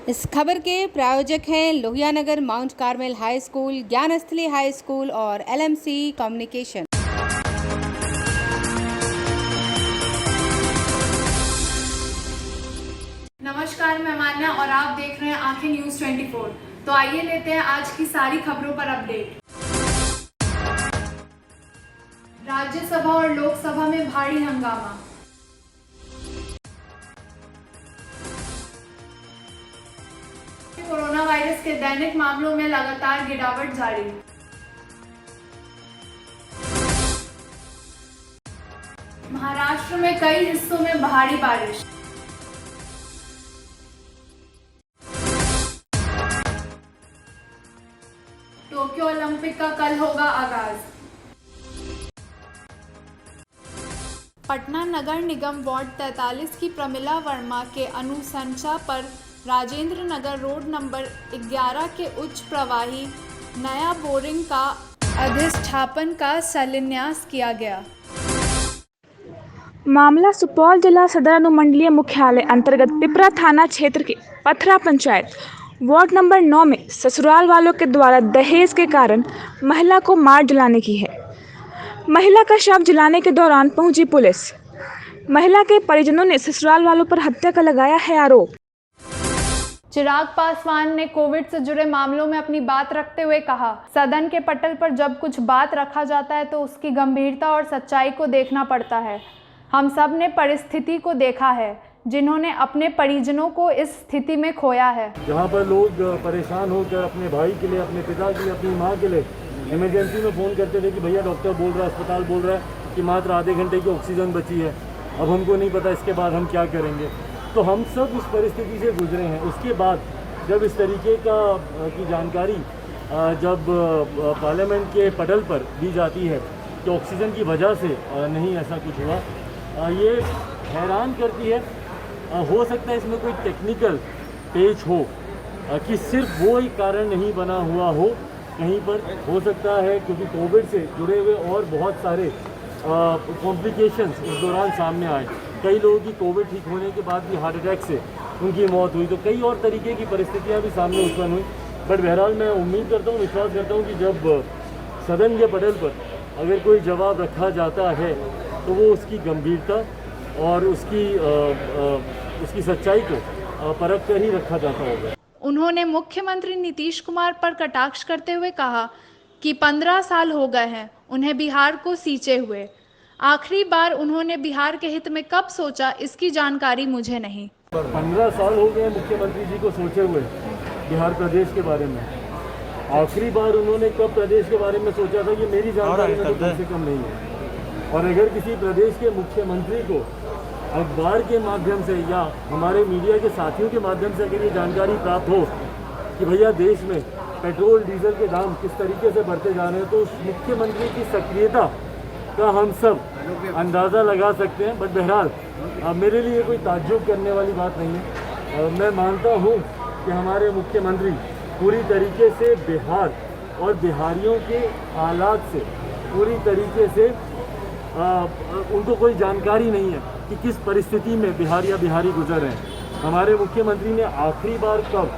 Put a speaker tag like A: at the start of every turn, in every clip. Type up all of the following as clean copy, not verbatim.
A: इस खबर के प्रायोजक हैं Lohia Nagar Mount Carmel High School, Gyansthali High School और LMC कम्युनिकेशन।
B: नमस्कार, मैं मान्या और आप देख रहे हैं आंखें न्यूज़ 24। तो आइए लेते हैं आज की सारी खबरों पर अपडेट। राज्यसभा और लोकसभा में भारी हंगामा। कोरोना वायरस के दैनिक मामलों में लगातार गिरावट जारी। महाराष्ट्र में कई हिस्सों में भारी बारिश। टोक्यो ओलंपिक का कल होगा आगाज। पटना नगर निगम वार्ड 43 की प्रमिला वर्मा के अनुशंसा पर राजेंद्र नगर रोड नंबर 11 के उच्च प्रवाही नया बोरिंग का अधिष्ठापन का शिलान्यास किया गया।
C: मामला सुपौल जिला सदर अनुमंडलीय मुख्यालय अंतर्गत पिपरा थाना क्षेत्र के पथरा पंचायत वार्ड नंबर 9 में ससुराल वालों के द्वारा दहेज के कारण महिला को मार जलाने की है। महिला का शव जलाने के दौरान पहुंची पुलिस। महिला के परिजनों ने ससुराल वालों पर हत्या का लगाया है आरोप।
B: चिराग पासवान ने कोविड से जुड़े मामलों में अपनी बात रखते हुए कहा, सदन के पटल पर जब कुछ बात रखा जाता है तो उसकी गंभीरता और सच्चाई को देखना पड़ता है। हम सब ने परिस्थिति को देखा है, जिन्होंने अपने परिजनों को इस स्थिति में खोया है।
D: जहाँ पर लोग परेशान होकर अपने भाई के लिए, अपने पिता के लिए, अपनी माँ के लिए इमरजेंसी में फ़ोन करते थे कि भैया डॉक्टर बोल रहा है, अस्पताल बोल रहा है कि मात्र आधे घंटे की ऑक्सीजन बची है, अब हमको नहीं पता इसके बाद हम क्या करेंगे। तो हम सब इस परिस्थिति से गुजरे हैं। उसके बाद जब इस तरीके की जानकारी जब पार्लियामेंट के पटल पर दी जाती है कि ऑक्सीजन की वजह से नहीं ऐसा कुछ हुआ, ये हैरान करती है। हो सकता है इसमें कोई टेक्निकल पेच हो कि सिर्फ वो ही कारण नहीं बना हुआ हो, कहीं पर हो सकता है क्योंकि कोविड से जुड़े हुए और बहुत सारे कॉम्प्लिकेशंस इस दौरान सामने आए। कई लोगों की कोविड ठीक होने के बाद भी हार्ट अटैक से उनकी मौत हुई, तो कई और तरीके की परिस्थितियां भी सामने उत्पन्न हुई। बट बहरहाल मैं उम्मीद करता हूँ, विश्वास करता हूँ कि जब सदन के पटल पर अगर कोई जवाब रखा जाता है तो वो उसकी गंभीरता और उसकी सच्चाई को परख कर ही रखा जाता होगा।
B: उन्होंने मुख्यमंत्री नीतीश कुमार पर कटाक्ष करते हुए कहा कि 15 साल हो गए हैं उन्हें बिहार को सींचे हुए। आखिरी बार उन्होंने बिहार के हित में कब सोचा, इसकी जानकारी मुझे नहीं।
D: 15 साल हो गए मुख्यमंत्री जी को सोचे हुए बिहार प्रदेश के बारे में। आखिरी बार उन्होंने कब प्रदेश के बारे में सोचा था, ये मेरी जानकारी में तो कम से कम नहीं है। और अगर किसी प्रदेश के मुख्यमंत्री को अखबार के माध्यम से या हमारे मीडिया के साथियों के माध्यम से अगर ये जानकारी प्राप्त हो कि भैया देश में पेट्रोल डीजल के दाम किस तरीके से बढ़ते जा रहे हैं, तो उस मुख्यमंत्री की सक्रियता का हम सब अंदाज़ा लगा सकते हैं। बट बहरहाल मेरे लिए कोई ताज्जुब करने वाली बात नहीं है। मैं मानता हूँ कि हमारे मुख्यमंत्री पूरी तरीके से बिहार और बिहारियों के हालात से पूरी तरीके से उनको कोई जानकारी नहीं है कि किस परिस्थिति में बिहार या बिहारी गुजर रहे हैं। हमारे मुख्यमंत्री ने आखिरी बार कब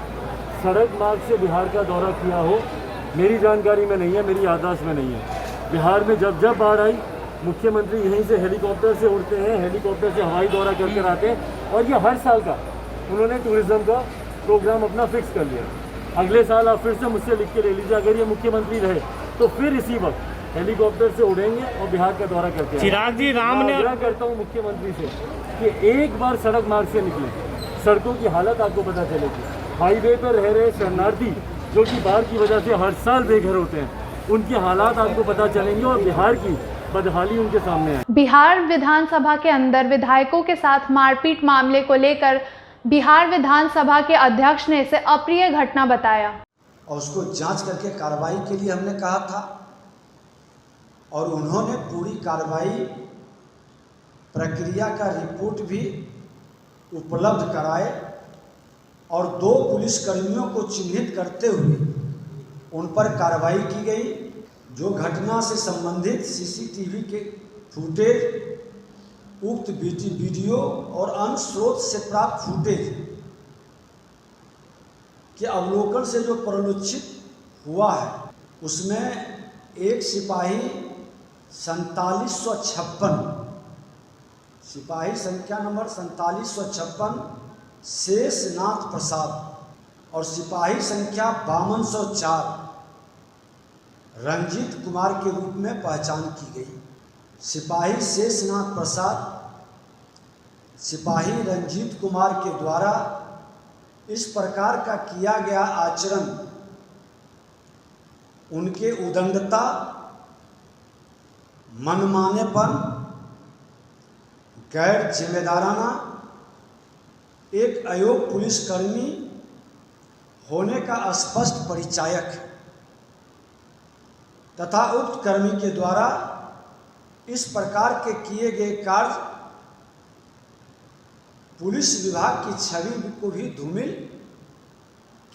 D: सड़क मार्ग से बिहार का दौरा किया हो, मेरी जानकारी में नहीं है, मेरी याददाश्त में नहीं है। बिहार में जब जब बाढ़ आई, मुख्यमंत्री यहीं से हेलीकॉप्टर से उड़ते हैं, हेलीकॉप्टर से हवाई दौरा कर आते हैं, और ये हर साल का उन्होंने टूरिज़्म का प्रोग्राम अपना फिक्स कर लिया। अगले साल आप फिर से मुझसे लिख के ले लीजिए, अगर ये मुख्यमंत्री रहे तो फिर इसी वक्त हेलीकॉप्टर से उड़ेंगे और बिहार का दौरा करके।
E: चिराग जी, राम ने
D: आग्रह करता हूँ मुख्यमंत्री से कि एक बार सड़क मार्ग से निकले, सड़कों की हालत आपको पता चलेगी। हाईवे पर रह रहे शरणार्थी जो कि बाढ़ की वजह से हर साल बेघर होते हैं, उनके हालात आपको पता चलेंगे और बिहार की बदहाली उनके सामने है।
B: बिहार विधानसभा के अंदर विधायकों के साथ मारपीट मामले को लेकर बिहार विधानसभा के अध्यक्ष ने इसे अप्रिय घटना बताया
F: और उसको जांच करके कार्रवाई के लिए हमने कहा था, और उन्होंने पूरी कार्रवाई प्रक्रिया का रिपोर्ट भी उपलब्ध कराए और 2 पुलिसकर्मियों को चिन्हित करते हुए उन पर कार्रवाई की गई। जो घटना से संबंधित सीसीटीवी के फुटेज, उक्त वीडियो और अन्य स्रोत से प्राप्त फुटेज कि अवलोकन से जो प्रलोचित हुआ है उसमें एक सिपाही 4756 सिपाही संख्या नंबर 4756 शेषनाथ प्रसाद और सिपाही संख्या 5204 रंजीत कुमार के रूप में पहचान की गई। सिपाही शेषनाथ प्रसाद सिपाही रंजीत कुमार के द्वारा इस प्रकार का किया गया आचरण उनके उदंडता, मनमानेपन, गैर जिम्मेदाराना, एक अयोग्य पुलिसकर्मी होने का स्पष्ट परिचायक है तथा उक्त कर्मी के द्वारा इस प्रकार के किए गए कार्य पुलिस विभाग की छवि को भी धूमिल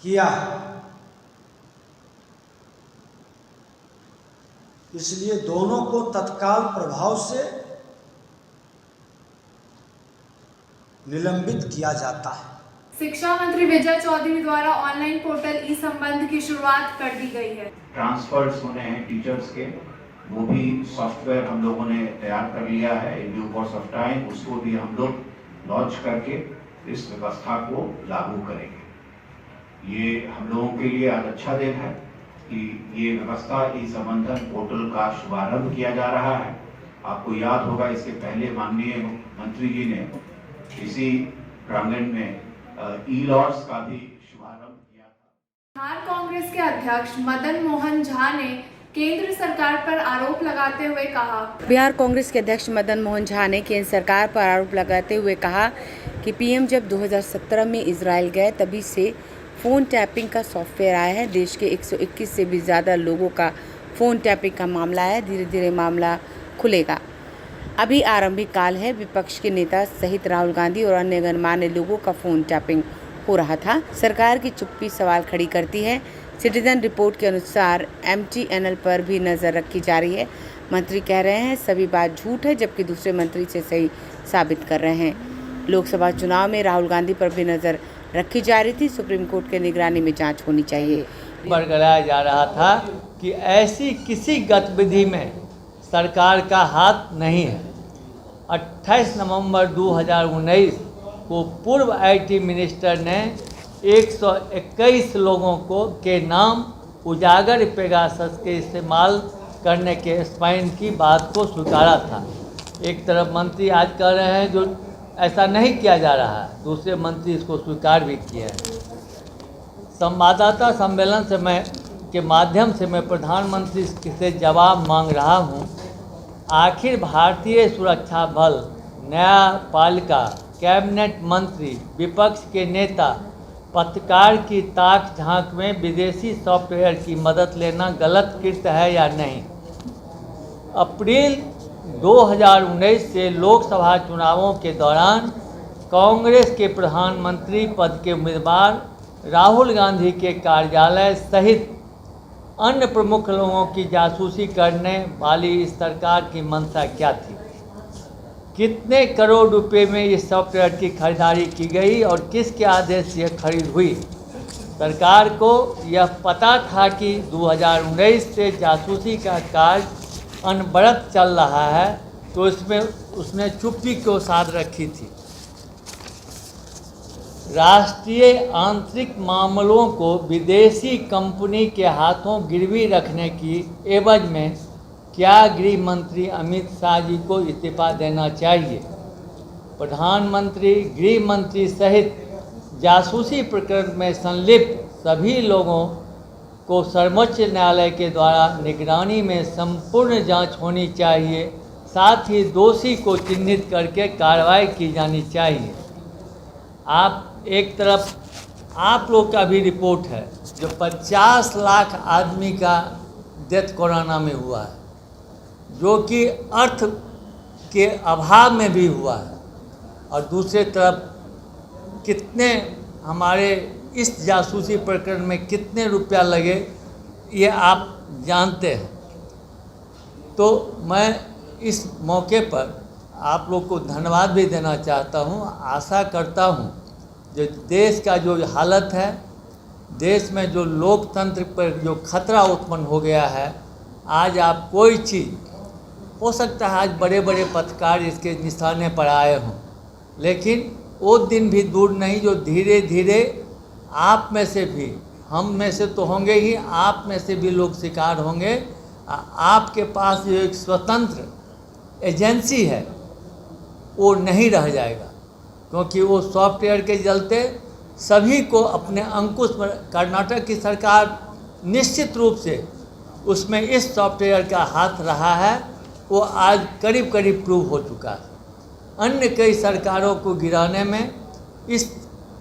F: किया है। इसलिए दोनों को तत्काल प्रभाव से निलंबित किया जाता है।
B: शिक्षा मंत्री विजय चौधरी द्वारा ऑनलाइन पोर्टल ई संबंध की शुरुआत कर दी गई है।
E: ट्रांसफर्स होने हैं टीचर्स के, वो भी सॉफ्टवेयर हम लोगों ने तैयार कर लिया है in due course of time. उसको भी हम लोग लॉन्च करके इस व्यवस्था को लागू करेंगे। ये हम लोगों के लिए आज अच्छा दिन है कि ये व्यवस्था ई संबंधन पोर्टल का शुभारंभ किया जा रहा है। आपको याद होगा इससे पहले माननीय मंत्री जी ने इसी प्रांगण में ई लॉर्ड्स का भी शुभारंभ किया था।
B: बिहार कांग्रेस के अध्यक्ष मदन मोहन झा ने केंद्र सरकार पर आरोप लगाते हुए कहा।
A: बिहार कांग्रेस के अध्यक्ष मदन मोहन झा ने केंद्र सरकार पर आरोप लगाते हुए कहा कि पीएम जब 2017 में इजराइल गए तभी से फ़ोन टैपिंग का सॉफ्टवेयर आया है। देश के 121 से भी ज़्यादा लोगों का फ़ोन टैपिंग का मामला है। धीरे धीरे मामला खुलेगा। अभी आरंभिक काल है। विपक्ष के नेता सहित राहुल गांधी और अन्य गणमान्य लोगों का फ़ोन टैपिंग हो रहा था। सरकार की चुप्पी सवाल खड़ी करती है। सिटीजन रिपोर्ट के अनुसार MTNL पर भी नज़र रखी जा रही है। मंत्री कह रहे हैं सभी बात झूठ है, जबकि दूसरे मंत्री से सही साबित कर रहे हैं। लोकसभा चुनाव में राहुल गांधी पर भी नज़र रखी जा रही थी। सुप्रीम कोर्ट के निगरानी में जांच होनी चाहिए।
G: बरकरार जा रहा था कि ऐसी किसी गतिविधि में सरकार का हाथ नहीं है। 28 नवंबर 2019 को पूर्व IT मिनिस्टर ने 121 लोगों के नाम उजागर पेगासस के इस्तेमाल करने के स्पाइन की बात को स्वीकारा था। एक तरफ मंत्री आज कह रहे हैं जो ऐसा नहीं किया जा रहा है, दूसरे मंत्री इसको स्वीकार भी किए हैं। संवाददाता सम्मेलन के माध्यम से मैं प्रधानमंत्री से जवाब मांग रहा हूं। आखिर भारतीय सुरक्षा बल, न्यायपालिका, कैबिनेट मंत्री, विपक्ष के नेता, पत्रकार की ताक झांक में विदेशी सॉफ्टवेयर की मदद लेना गलत कृत्य है या नहीं? अप्रैल 2019 से लोकसभा चुनावों के दौरान कांग्रेस के प्रधानमंत्री पद के उम्मीदवार राहुल गांधी के कार्यालय सहित अन्य प्रमुख लोगों की जासूसी करने वाली इस सरकार की मंशा क्या थी? कितने करोड़ रुपए में इस सॉफ्टवेयर की खरीदारी की गई और किसके आदेश से यह खरीद हुई? सरकार को यह पता था कि 2019 से जासूसी का कार्य अनवरत चल रहा है, तो इसमें उसने चुप्पी क्यों साध रखी थी? राष्ट्रीय आंतरिक मामलों को विदेशी कंपनी के हाथों गिरवी रखने की एवज में क्या गृह मंत्री अमित शाह जी को इस्तीफा देना चाहिए? प्रधानमंत्री, गृह मंत्री सहित जासूसी प्रकरण में संलिप्त सभी लोगों को सर्वोच्च न्यायालय के द्वारा निगरानी में संपूर्ण जांच होनी चाहिए। साथ ही दोषी को चिन्हित करके कार्रवाई की जानी चाहिए। आप एक तरफ आप लोग का भी रिपोर्ट है जो 50 लाख आदमी का डेथ कोरोना में हुआ है, जो कि अर्थ के अभाव में भी हुआ है, और दूसरे तरफ कितने हमारे इस जासूसी प्रकरण में कितने रुपया लगे ये आप जानते हैं। तो मैं इस मौके पर आप लोग को धन्यवाद भी देना चाहता हूँ। आशा करता हूँ जो देश का जो हालत है देश में जो लोकतंत्र पर जो खतरा उत्पन्न हो गया है, आज आप कोई चीज़, हो सकता है आज बड़े बड़े पत्रकार इसके निशाने पर आए हों, लेकिन वो दिन भी दूर नहीं जो धीरे धीरे आप में से भी, हम में से तो होंगे ही, आप में से भी लोग शिकार होंगे। आपके पास जो एक स्वतंत्र एजेंसी है वो नहीं रह जाएगा, क्योंकि वो सॉफ्टवेयर के चलते सभी को अपने अंकुश में, कर्नाटक की सरकार निश्चित रूप से उसमें इस सॉफ्टवेयर का हाथ रहा है, वो आज करीब करीब प्रूव हो चुका है। अन्य कई सरकारों को गिराने में इस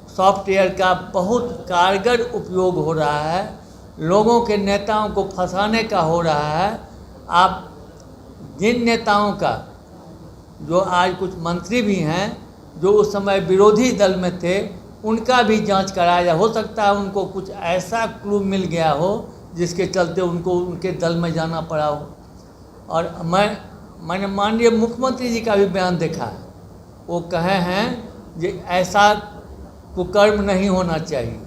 G: सॉफ्टवेयर का बहुत कारगर उपयोग हो रहा है, लोगों के नेताओं को फंसाने का हो रहा है। आप जिन नेताओं का, जो आज कुछ मंत्री भी हैं जो उस समय विरोधी दल में थे, उनका भी जांच कराया जाए। हो सकता है उनको कुछ ऐसा क्लू मिल गया हो जिसके चलते उनको उनके दल में जाना पड़ा हो। और मैंने माननीय मुख्यमंत्री जी का भी बयान देखा है, वो कहे हैं कि ऐसा कुकर्म नहीं होना चाहिए।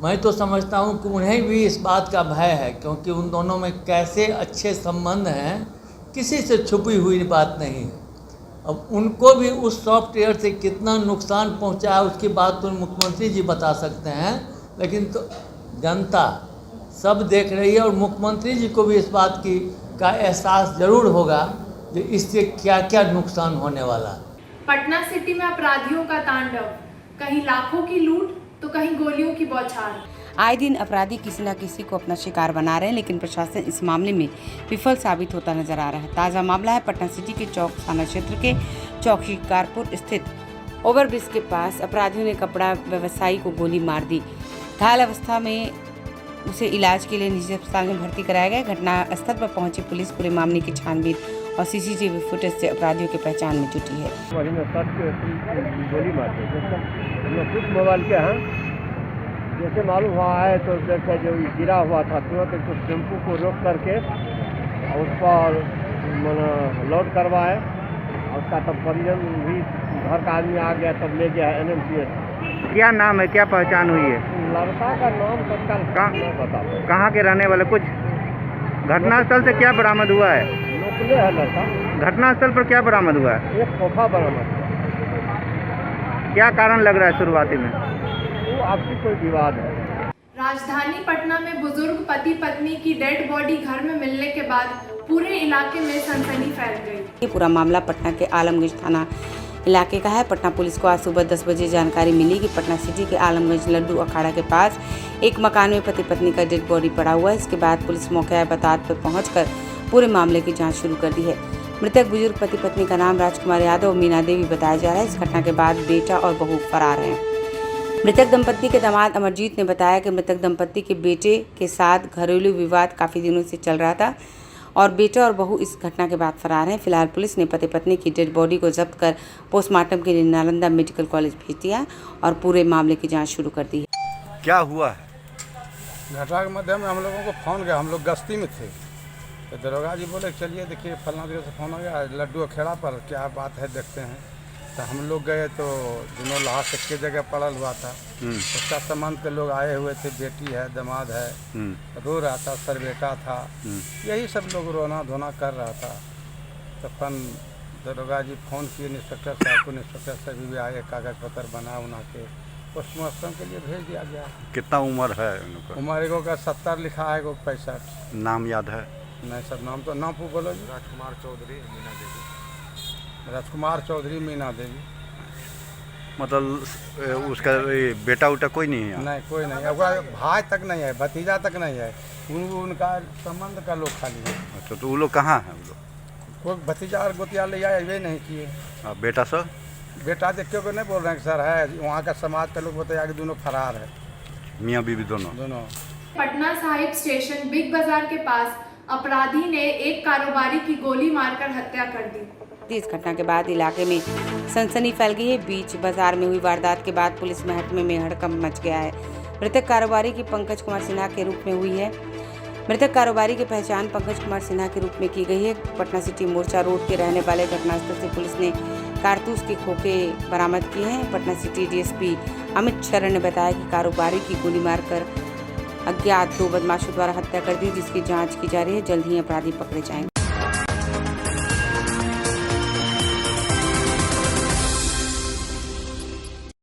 G: मैं तो समझता हूँ कि उन्हें भी इस बात का भय है, क्योंकि उन दोनों में कैसे अच्छे संबंध हैं, किसी से छुपी हुई बात नहीं है। अब उनको भी उस सॉफ्टवेयर से कितना नुकसान पहुंचा है उसकी बात तो मुख्यमंत्री जी बता सकते हैं, लेकिन तो जनता सब देख रही है और मुख्यमंत्री जी को भी इस बात का एहसास जरूर होगा कि इससे क्या क्या नुकसान होने वाला है।
B: पटना सिटी में अपराधियों का तांडव, कहीं लाखों की लूट तो कहीं गोलियों की बौछार।
A: आए दिन अपराधी किसी न किसी को अपना शिकार बना रहे हैं, लेकिन प्रशासन इस मामले में विफल साबित होता नजर आ रहा है। ताज़ा मामला है पटना सिटी के चौक थाना क्षेत्र के चौक शिकारपुर स्थित ओवरब्रिज के पास अपराधियों ने कपड़ा व्यवसायी को गोली मार दी। घायल अवस्था में उसे इलाज के लिए निजी अस्पताल में भर्ती कराया गया। घटना स्थल पर पहुंची पुलिस पूरे मामले की छानबीन और सीसीटीवी फुटेज से अपराधियों की पहचान में जुटी है।
D: गोली मारते मोबाइल के हैं जैसे मालूम हुआ है, तो जैसे जो गिरा हुआ था तुरंत तो टेम्पू को रोक करके उस पर लोड करवाए और उसका तब परिजन भी घर का आदमी आ गया, तब ले गया NMCH।
H: क्या नाम है, क्या पहचान हुई है?
D: लड़का का नाम तत्काल बता दो।
H: कहाँ के रहने वाले? कुछ घटनास्थल से क्या बरामद हुआ है?
D: लोकले है लड़का।
H: घटनास्थल पर क्या बरामद हुआ है?
D: एक तोहफा बरामद।
H: क्या कारण लग रहा है शुरुआती में?
D: वो आपसी कोई विवाद है।
B: राजधानी पटना में बुजुर्ग पति पत्नी की डेड बॉडी घर में मिलने के बाद पूरे इलाके में सनसनी फैल गई।
A: ये पूरा मामला पटना के आलमगंज थाना इलाके का है। पटना पुलिस को आज सुबह 10 बजे जानकारी मिली कि पटना सिटी के आलमगंज लड्डू अखाड़ा के पास एक मकान में पति पत्नी का डेड बॉडी पड़ा हुआ है। इसके बाद पुलिस मौके बतात पर पहुंचकर पूरे मामले की जांच शुरू कर दी है। मृतक बुजुर्ग पति पत्नी का नाम राजकुमार यादव और मीना देवी बताया जा रहा है। इस घटना के बाद बेटा और बहू फरार हैं। मृतक दंपत्ति के दामाद अमरजीत ने बताया कि मृतक दंपत्ति के बेटे के साथ घरेलू विवाद काफ़ी दिनों से चल रहा था और बेटा और बहू इस घटना के बाद फरार हैं। फिलहाल पुलिस ने पति पत्नी की डेड बॉडी को जब्त कर पोस्टमार्टम के लिए नालंदा मेडिकल कॉलेज भेज दिया और पूरे मामले की जांच शुरू कर दी है।
H: क्या हुआ है?
I: घटना के मध्य में हम लोगों को फ़ोन गया, हम लोग गश्ती में थे, तो दरोगा जी बोले चलिए देखिए फलना जगह से फ़ोन आ गया लड्डू अखेड़ा पर, क्या बात है देखते हैं। तो हम लोग गए तो दोनों लाश एक के जगह पड़ल हुआ था। उसका संबंध के लोग आए हुए थे, बेटी है, दामाद है, रो रहा था, सर बेटा था, यही सब लोग रोना धोना कर रहा था। तो अपन दरोगा जी फ़ोन किए इंस्पेक्टर साहब को, इंस्पेक्टर साहब भी आए, कागज़ पत्र बना उना के पोस्टमार्टम के लिए भेज दिया गया।
H: कितना उम्र है उनका?
I: उम्र एगो का 70 लिखा है, एगो 65।
H: नाम याद है?
I: नहीं सर, नाम तो नाम पूछ बोलो जी।
J: राजकुमार चौधरी, मीना देवी।
I: राजकुमार चौधरी, मीना देवी।
H: मतलब उसका बेटा उटा कोई नहीं है?
I: नहीं कोई नहीं, भाई तक नहीं है, भतीजा तक नहीं है, उनका संबंध का लोग खाली है।
H: अच्छा, तो वो लोग कहाँ हैं? वो लोग
I: कोई भतीजा और गोतिया ले आए वे नहीं किए।
H: बेटा सर?
I: बेटा देख के नहीं बोल रहे हैं कि सर है, वहाँ का समाज का लोग बताया कि दोनों फरार है,
H: मियाँ बीवी दोनों।
B: पटना साहिब स्टेशन बिग बाजार के पास अपराधी ने एक कारोबारी की गोली मारकर हत्या कर दी।
A: इस घटना के बाद इलाके में सनसनी फैल गई है। बीच बाजार में हुई वारदात के बाद पुलिस महकमे में हड़कंप मच गया है। मृतक कारोबारी की पंकज कुमार सिन्हा के रूप में हुई है। मृतक कारोबारी की पहचान पंकज कुमार सिन्हा के रूप में की गई है। पटना सिटी मोर्चा रोड के रहने वाले घटनास्थल से पुलिस ने कारतूस के खोखे बरामद किए हैं। पटना सिटी DSP अमित शरण ने बताया कि कारोबारी की गोली मारकर अज्ञात 2 बदमाशों द्वारा हत्या कर दी, जिसकी जांच की जा रही है। जल्द ही अपराधी पकड़े जाएंगे।